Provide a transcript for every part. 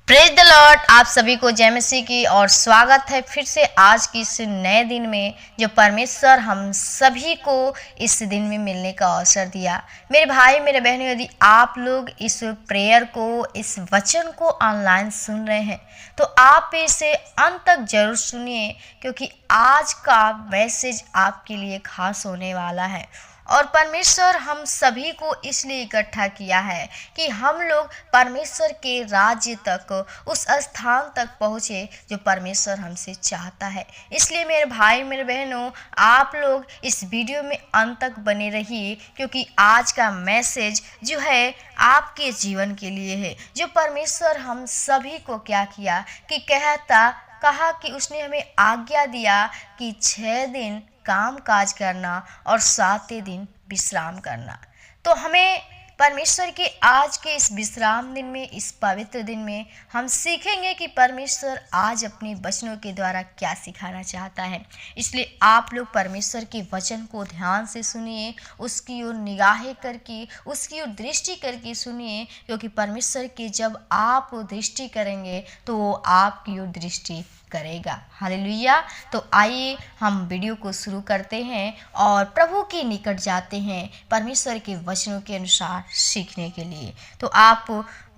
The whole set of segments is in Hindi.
Praise the Lord. आप सभी को जय मसीह की और स्वागत है फिर से आज की इस नए दिन में जो परमेश्वर हम सभी को इस दिन में मिलने का अवसर दिया। मेरे भाई मेरे बहनों, यदि आप लोग इस प्रेयर को, इस वचन को ऑनलाइन सुन रहे हैं तो आप इसे अंत तक जरूर सुनिए, क्योंकि आज का मैसेज आपके लिए खास होने वाला है। और परमेश्वर हम सभी को इसलिए इकट्ठा किया है कि हम लोग परमेश्वर के राज्य तक, उस स्थान तक पहुँचे जो परमेश्वर हमसे चाहता है। इसलिए मेरे भाई मेरे बहनों, आप लोग इस वीडियो में अंत तक बने रहिए, क्योंकि आज का मैसेज जो है आपके जीवन के लिए है। जो परमेश्वर हम सभी को क्या किया कि कहा कि उसने हमें आज्ञा दिया कि 6 दिन काम काज करना और 7वें दिन विश्राम करना। तो हमें परमेश्वर के आज के इस विश्राम दिन में, इस पवित्र दिन में हम सीखेंगे कि परमेश्वर आज अपने वचनों के द्वारा क्या सिखाना चाहता है। इसलिए आप लोग परमेश्वर के वचन को ध्यान से सुनिए, उसकी ओर निगाहें करके, उसकी ओर दृष्टि करके सुनिए, क्योंकि परमेश्वर की जब आप दृष्टि करेंगे तो वो आपकी ओर दृष्टि करेगा। हालेलुया। तो आइए हम वीडियो को शुरू करते हैं और प्रभु के निकट जाते हैं परमेश्वर के वचनों के अनुसार सीखने के लिए। तो आप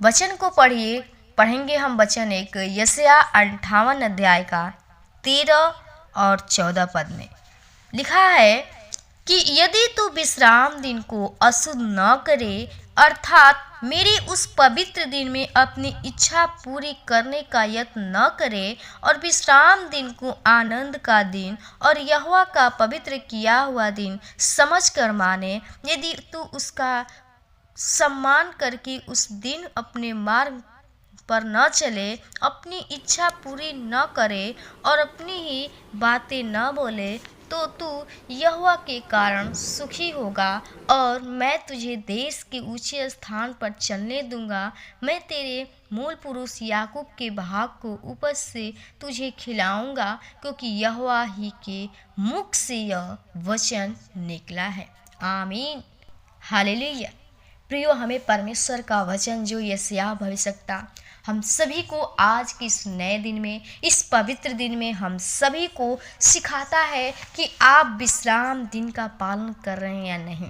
वचन को पढ़ेंगे हम वचन एक यशायाह 58 अध्याय का 13 और 14 पद में लिखा है कि यदि तू विश्राम दिन को अशुद्ध न करे, अर्थात मेरी उस पवित्र दिन में अपनी इच्छा पूरी करने का यत्न न करे और विश्राम दिन को आनंद का दिन और यहोवा का पवित्र किया हुआ दिन समझकर माने, यदि तू उसका सम्मान करके उस दिन अपने मार्ग पर न चले, अपनी इच्छा पूरी न करे और अपनी ही बातें न बोले, तो तू यहोवा के कारण सुखी होगा और मैं तुझे देश के ऊंचे स्थान पर चलने दूंगा। मैं तेरे मूल पुरुष याकूब के भाग को उपज से तुझे खिलाऊंगा, क्योंकि यहोवा ही के मुख से यह वचन निकला है। आमीन। हालेलुया। प्रियो, हमें परमेश्वर का वचन जो यशायाह भविष्यवक्ता हम सभी को आज के इस नए दिन में, इस पवित्र दिन में हम सभी को सिखाता है कि आप विश्राम दिन का पालन कर रहे हैं या नहीं।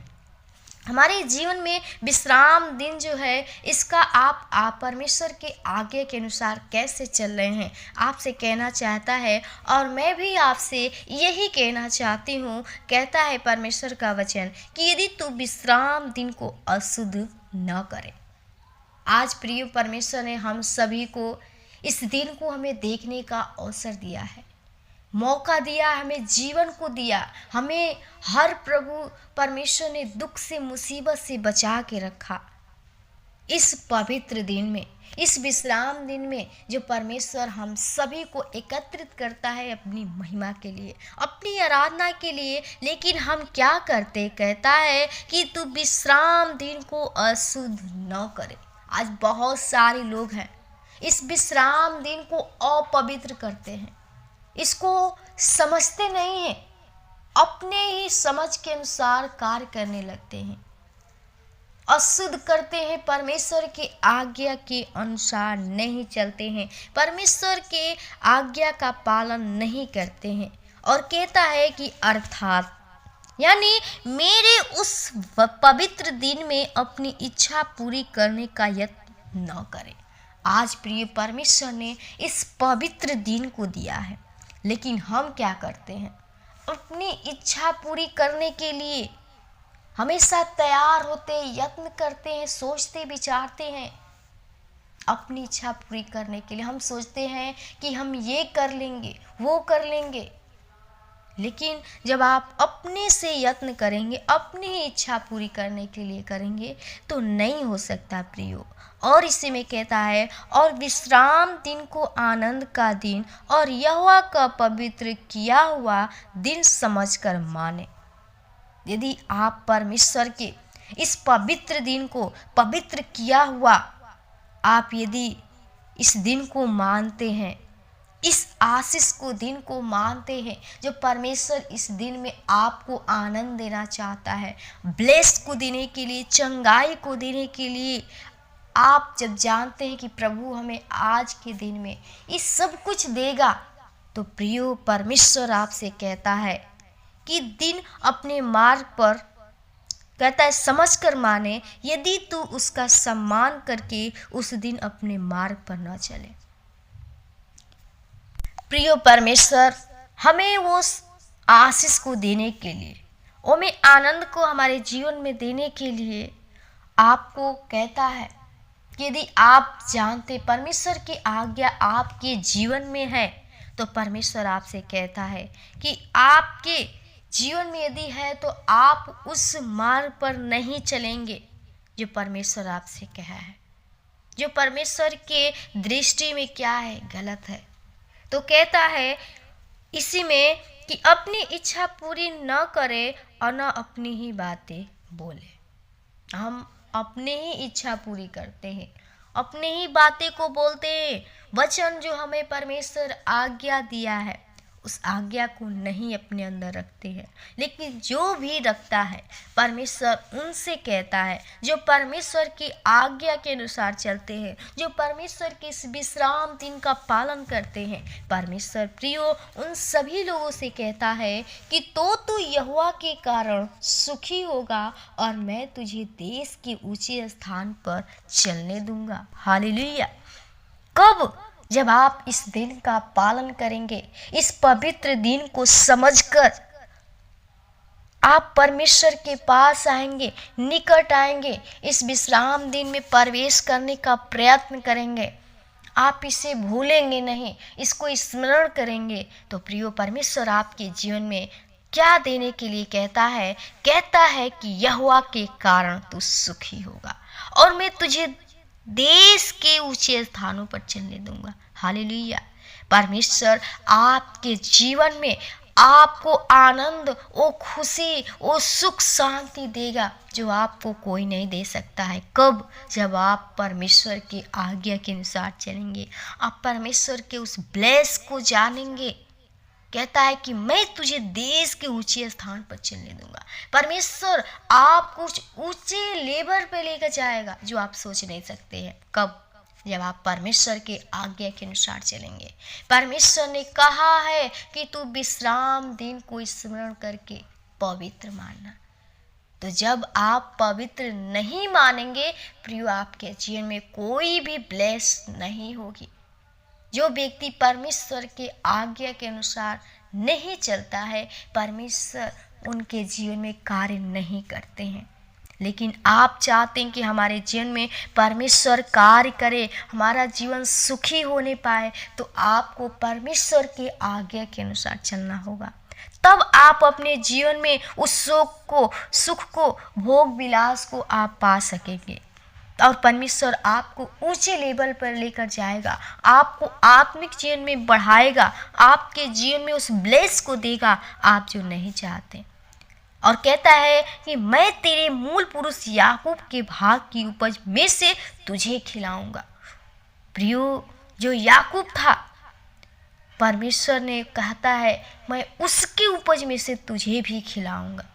हमारे जीवन में विश्राम दिन जो है, इसका आप परमेश्वर के आज्ञा के अनुसार कैसे चल रहे हैं, आपसे कहना चाहता है। और मैं भी आपसे यही कहना चाहती हूँ, कहता है परमेश्वर का वचन कि यदि तू विश्राम दिन को अशुद्ध न करे। आज प्रिय परमेश्वर ने हम सभी को इस दिन को हमें देखने का अवसर दिया है, मौका दिया, हमें जीवन को दिया। हमें हर प्रभु परमेश्वर ने दुख से, मुसीबत से बचा के रखा। इस पवित्र दिन में, इस विश्राम दिन में जो परमेश्वर हम सभी को एकत्रित करता है अपनी महिमा के लिए, अपनी आराधना के लिए। लेकिन हम क्या करते, कहता है कि तू विश्राम दिन को अशुद्ध न करे। आज बहुत सारे लोग हैं इस विश्राम दिन को अपवित्र करते हैं, इसको समझते नहीं हैं, अपने ही समझ के अनुसार कार्य करने लगते हैं, अशुद्ध करते हैं, परमेश्वर के आज्ञा के अनुसार नहीं चलते हैं, परमेश्वर के आज्ञा का पालन नहीं करते हैं। और कहता है कि अर्थात यानी मेरे उस पवित्र दिन में अपनी इच्छा पूरी करने का यत्न न करें। आज प्रिय परमेश्वर ने इस पवित्र दिन को दिया है, लेकिन हम क्या करते हैं, अपनी इच्छा पूरी करने के लिए हमेशा तैयार होते, यत्न करते हैं, सोचते विचारते हैं। अपनी इच्छा पूरी करने के लिए हम सोचते हैं कि हम ये कर लेंगे, वो कर लेंगे। लेकिन जब आप अपने से यत्न करेंगे, अपनी ही इच्छा पूरी करने के लिए करेंगे, तो नहीं हो सकता प्रियो। और इसी में कहता है, और विश्राम दिन को आनंद का दिन और यहोवा का पवित्र किया हुआ दिन समझकर माने। यदि आप परमेश्वर के इस पवित्र दिन को, पवित्र किया हुआ, आप यदि इस दिन को मानते हैं, इस आशीष को, दिन को मानते हैं, जो परमेश्वर इस दिन में आपको आनंद देना चाहता है, ब्लेस को देने के लिए, चंगाई को देने के लिए, आप जब जानते हैं कि प्रभु हमें आज के दिन में ये सब कुछ देगा, तो प्रियो परमेश्वर आपसे कहता है कि दिन अपने मार्ग पर, कहता है समझ कर माने, यदि तू उसका सम्मान करके उस दिन अपने मार्ग पर न चले। प्रियो परमेश्वर हमें वो आशीष को देने के लिए, वो में आनंद को हमारे जीवन में देने के लिए आपको कहता है कि यदि आप जानते परमेश्वर की आज्ञा आपके जीवन में है, तो परमेश्वर आपसे कहता है कि आपके जीवन में यदि है तो आप उस मार्ग पर नहीं चलेंगे जो परमेश्वर आपसे कहा है, जो परमेश्वर के दृष्टि में क्या है, गलत है। तो कहता है इसी में कि अपनी इच्छा पूरी न करे और न अपनी ही बातें बोले। हम अपने ही इच्छा पूरी करते हैं, अपने ही बातें को बोलते हैं। वचन जो हमें परमेश्वर आज्ञा दिया है, उस आज्ञा को नहीं अपने अंदर रखते हैं। लेकिन जो भी रखता है परमेश्वर उनसे कहता है, जो परमेश्वर की आज्ञा के अनुसार चलते हैं, जो परमेश्वर के इस विश्राम दिन का पालन करते हैं, परमेश्वर प्रियो उन सभी लोगों से कहता है कि तो तू यहोवा के कारण सुखी होगा और मैं तुझे देश के ऊंचे स्थान पर चलने दूंगा। हालेलुया। कब? जब आप इस दिन का पालन करेंगे, इस पवित्र दिन को समझकर आप परमेश्वर के पास आएंगे, निकट आएंगे, इस विश्राम दिन में प्रवेश करने का प्रयत्न करेंगे, आप इसे भूलेंगे नहीं, इसको स्मरण करेंगे, तो प्रियो परमेश्वर आपके जीवन में क्या देने के लिए कहता है? कहता है कि यहोवा के कारण तू सुखी होगा और मैं तुझे देश के ऊंचे स्थानों पर चलने दूंगा। हालेलुया। परमेश्वर आपके जीवन में आपको आनंद, वो खुशी, वो सुख शांति देगा जो आपको कोई नहीं दे सकता है। कब? जब आप परमेश्वर की आज्ञा के अनुसार चलेंगे, आप परमेश्वर के उस ब्लेस को जानेंगे। कहता है कि मैं तुझे देश के ऊंचे स्थान पर चलने दूंगा। परमेश्वर आपको कुछ ऊंचे लेवल पे लेकर जाएगा जो आप सोच नहीं सकते हैं। कब? जब आप परमेश्वर के आज्ञा के अनुसार चलेंगे। परमेश्वर ने कहा है कि तू विश्राम दिन को स्मरण करके पवित्र मानना। तो जब आप पवित्र नहीं मानेंगे प्रियो, आपके जीवन में कोई भी ब्लेस नहीं होगी। जो व्यक्ति परमेश्वर के आज्ञा के अनुसार नहीं चलता है, परमेश्वर उनके जीवन में कार्य नहीं करते हैं। लेकिन आप चाहते हैं कि हमारे जीवन में परमेश्वर कार्य करे, हमारा जीवन सुखी होने पाए, तो आपको परमेश्वर के आज्ञा के अनुसार चलना होगा। तब आप अपने जीवन में उस सुख को, भोग विलास को आप पा सकेंगे और परमेश्वर आपको ऊंचे लेवल पर लेकर जाएगा, आपको आत्मिक जीवन में बढ़ाएगा, आपके जीवन में उस ब्लेस को देगा आप जो नहीं चाहते। और कहता है कि मैं तेरे मूल पुरुष याकूब के भाग की उपज में से तुझे खिलाऊंगा। प्रियो, जो याकूब था, परमेश्वर ने कहता है मैं उसकी उपज में से तुझे भी खिलाऊंगा।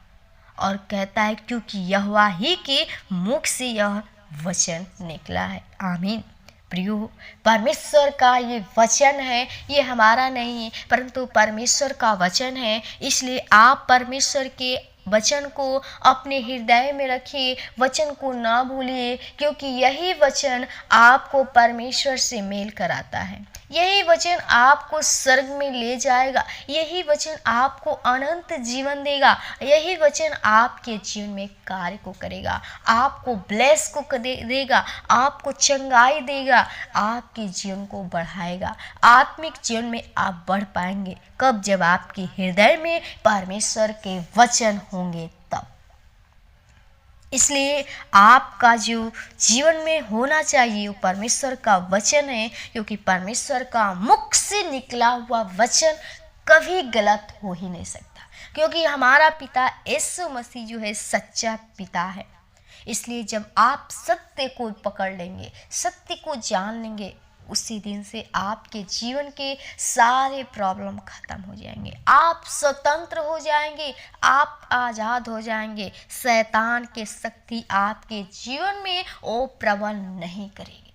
और कहता है क्योंकि यहोवा ही के मुख से यह वचन निकला है। आमीन। प्रियो, परमेश्वर का ये वचन है, ये हमारा नहीं है परंतु परमेश्वर का वचन है। इसलिए आप परमेश्वर के वचन को अपने हृदय में रखिए, वचन को ना भूलिए, क्योंकि यही वचन आपको परमेश्वर से मेल कराता है। यही वचन आपको स्वर्ग में ले जाएगा, यही वचन आपको अनंत जीवन देगा, यही वचन आपके जीवन में कार्य को करेगा, आपको ब्लेस को देगा, आपको चंगाई देगा, आपके जीवन को बढ़ाएगा। आत्मिक जीवन में आप बढ़ पाएंगे कब? जब आपके हृदय में परमेश्वर के वचन होंगे तब। इसलिए आपका जो जीवन में होना चाहिए वो परमेश्वर का वचन है, क्योंकि परमेश्वर का मुख से निकला हुआ वचन कभी गलत हो ही नहीं सकता, क्योंकि हमारा पिता यीशु मसीह जो है सच्चा पिता है। इसलिए जब आप सत्य को पकड़ लेंगे, सत्य को जान लेंगे, उसी दिन से आपके जीवन के सारे प्रॉब्लम खत्म हो जाएंगे, आप स्वतंत्र हो जाएंगे, आप आज़ाद हो जाएंगे। शैतान की शक्ति आपके जीवन में वो प्रबल नहीं करेगी।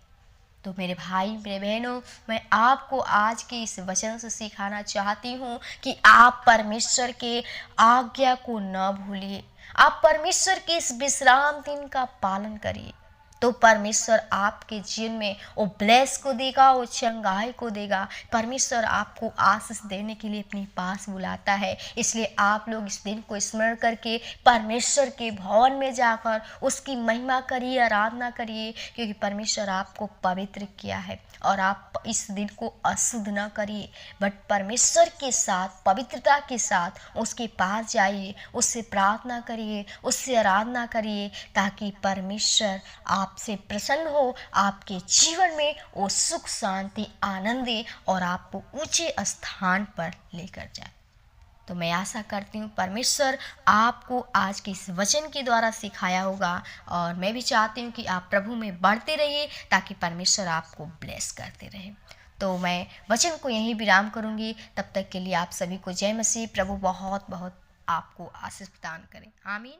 तो मेरे भाई मेरे बहनों, मैं आपको आज के इस वचन से सिखाना चाहती हूँ कि आप परमेश्वर के आज्ञा को न भूलिए, आप परमेश्वर के इस विश्राम दिन का पालन करिए। तो परमेश्वर आपके जीवन में वो ब्लेस को देगा, वो चंगाई को देगा। परमेश्वर आपको आशीष देने के लिए अपने पास बुलाता है। इसलिए आप लोग इस दिन को स्मरण करके परमेश्वर के भवन में जाकर उसकी महिमा करिए, आराधना करिए, क्योंकि परमेश्वर आपको पवित्र किया है। और आप इस दिन को अशुद्ध न करिए, बट परमेश्वर के साथ पवित्रता के साथ उसके पास जाइए, उससे प्रार्थना करिए, उससे आराधना करिए, ताकि परमेश्वर आपसे प्रसन्न हो, आपके जीवन में वो सुख शांति आनंद दे और आपको ऊंचे स्थान पर लेकर जाए। तो मैं आशा करती हूँ परमेश्वर आपको आज के इस वचन के द्वारा सिखाया होगा, और मैं भी चाहती हूँ कि आप प्रभु में बढ़ते रहिए ताकि परमेश्वर आपको ब्लेस करते रहे। तो मैं वचन को यहीं विराम करूँगी। तब तक के लिए आप सभी को जय मसीह। प्रभु बहुत बहुत आपको आशीष प्रदान करें। आमीन।